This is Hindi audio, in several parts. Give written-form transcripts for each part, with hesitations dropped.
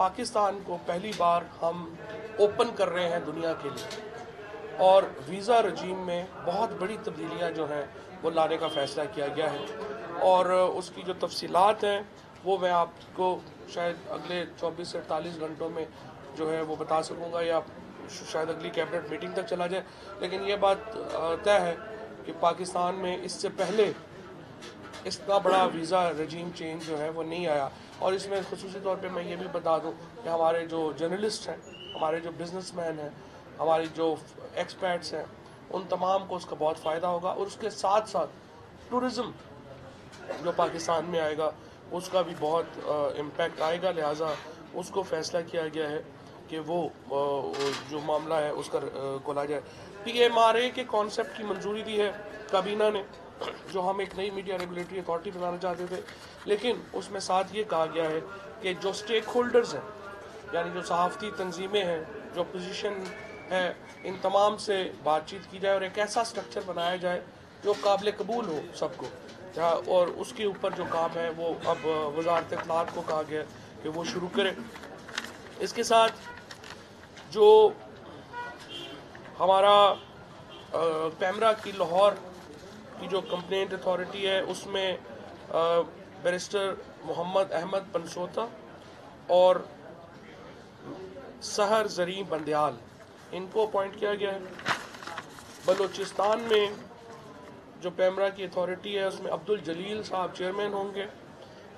पाकिस्तान को पहली बार हम ओपन कर रहे हैं दुनिया के लिए, और वीज़ा रजीम में बहुत बड़ी तब्दीलियां जो हैं वो लाने का फ़ैसला किया गया है। और उसकी जो तफसीलात हैं वो मैं आपको शायद अगले 24 से 48 घंटों में जो है वो बता सकूंगा, या शायद अगली कैबिनेट मीटिंग तक चला जाए। लेकिन ये बात तय है कि पाकिस्तान में इससे पहले इतना बड़ा वीज़ा रजीम चेंज जो है वो नहीं आया। और इसमें खुसूसी तौर पे मैं ये भी बता दूं कि हमारे जो जर्नलिस्ट हैं, हमारे जो बिजनेसमैन हैं, हमारी जो एक्सपर्ट्स हैं, उन तमाम को उसका बहुत फ़ायदा होगा। और उसके साथ साथ टूरिज़म जो पाकिस्तान में आएगा उसका भी बहुत इम्पेक्ट आएगा। लिहाजा उसको फ़ैसला किया गया है कि वो जो मामला है उसका खोला जाए। PMRA के कॉन्सेप्ट की मंजूरी दी है काबीना ने, जो हम एक नई मीडिया रेगुलेटरी अथॉरिटी बनाना चाहते थे। लेकिन उसमें साथ ये कहा गया है कि जो स्टेक होल्डर्स हैं, यानी जो सहाफ़ती तंजीमें हैं, जो अपोजिशन है, इन तमाम से बातचीत की जाए और एक ऐसा स्ट्रक्चर बनाया जाए जो काबिल कबूल हो सबको। और उसके ऊपर जो काम है वो अब वज़ारत इत्तलात को कहा गया कि वो शुरू करे। इसके साथ जो हमारा कैमरा की लाहौर की जो कंप्लेंट अथॉरिटी है उसमें बैरिस्टर मोहम्मद अहमद पनसोता और सहर ज़रीं बंदयाल, इनको अपॉइंट किया गया है। बलूचिस्तान में जो कैमरा की अथॉरिटी है उसमें अब्दुल जलील साहब चेयरमैन होंगे,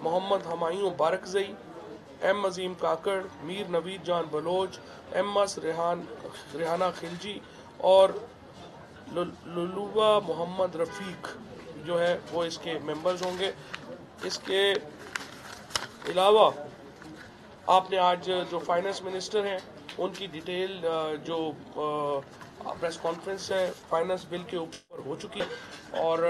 मोहम्मद हमायूं बारकजई, M अजीम काकड़, मीर नवीद जान बलोच, MS रेहाना खिलजी और लुलुवा मोहम्मद रफ़ीक जो है वो इसके मेंबर्स होंगे। इसके अलावा आपने आज जो फाइनेंस मिनिस्टर हैं उनकी डिटेल जो प्रेस कॉन्फ्रेंस है फाइनेंस बिल के ऊपर हो चुकी है, और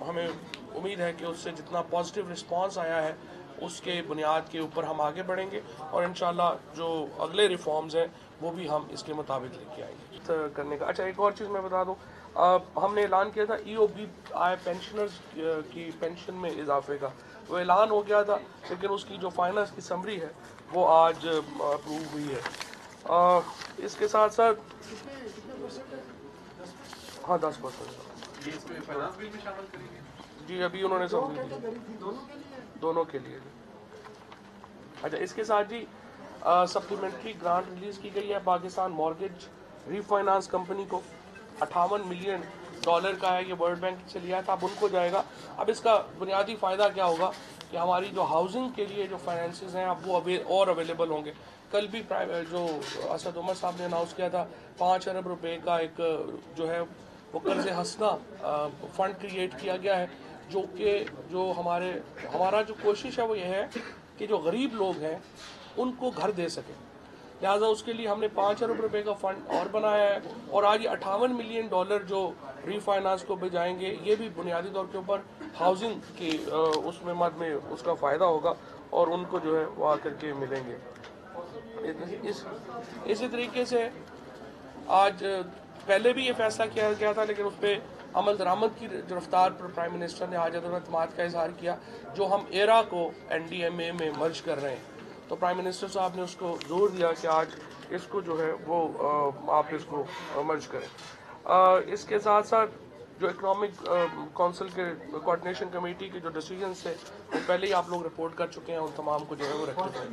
हमें उम्मीद है कि उससे जितना पॉजिटिव रिस्पांस आया है उसके बुनियाद के ऊपर हम आगे बढ़ेंगे, और इंशाल्लाह जो अगले रिफॉर्म्स हैं वो भी हम इसके मुताबिक लेके आएंगे करने का। अच्छा, एक और चीज़ मैं बता दूं, हमने ऐलान किया था EOBI पेंशनर्स की पेंशन में इजाफे का, वो ऐलान हो गया था, लेकिन उसकी जो फाइनेंस की समरी है वो आज अप्रूव हुई है। इसके साथ साथ हाँ 10% जी अभी उन्होंने समझी दोनों के लिए। अच्छा, इसके साथ जी सप्लीमेंट्री ग्रांट रिलीज की गई है पाकिस्तान मॉर्गेज रीफाइनेंस कंपनी को। $58 मिलियन का है, ये वर्ल्ड बैंक से लिया था, अब उनको जाएगा। अब इसका बुनियादी फ़ायदा क्या होगा कि हमारी जो हाउसिंग के लिए जो फाइनेंसेस हैं अब वो और अवेलेबल होंगे। कल भी जो असद उमर साहब ने अनाउंस किया था 5 अरब रुपए का एक जो है वो कर्ज हसना फंड क्रिएट किया गया है, जो कि जो हमारा जो कोशिश है वो ये है कि जो गरीब लोग हैं उनको घर दे सकें। लिहाजा उसके लिए हमने 5 अरब रुपए का फंड और बनाया है, और आज ये $58 मिलियन जो रीफाइनेंस को भेजाएंगे ये भी बुनियादी तौर के ऊपर हाउसिंग की उसमें मद में उसका फ़ायदा होगा और उनको जो है वो आकर के मिलेंगे। इसी तरीके से आज पहले भी ये फैसला किया गया था, लेकिन उस पर अमल दरामद की रफ्तार पर प्राइम मिनिस्टर ने आज अदम-ए-एतमाद का इजहार किया, जो हम एरा को NDMA में मर्ज कर रहे हैं। तो प्राइम मिनिस्टर साहब ने उसको जोर दिया कि आज इसको जो है वो आप इसको मर्ज करें। इसके साथ साथ जो इकनॉमिक काउंसिल के कोऑर्डिनेशन कमेटी के जो डिसीजन थे वो पहले ही आप लोग रिपोर्ट कर चुके हैं, उन तमाम को जो है वो रेक्टिफाई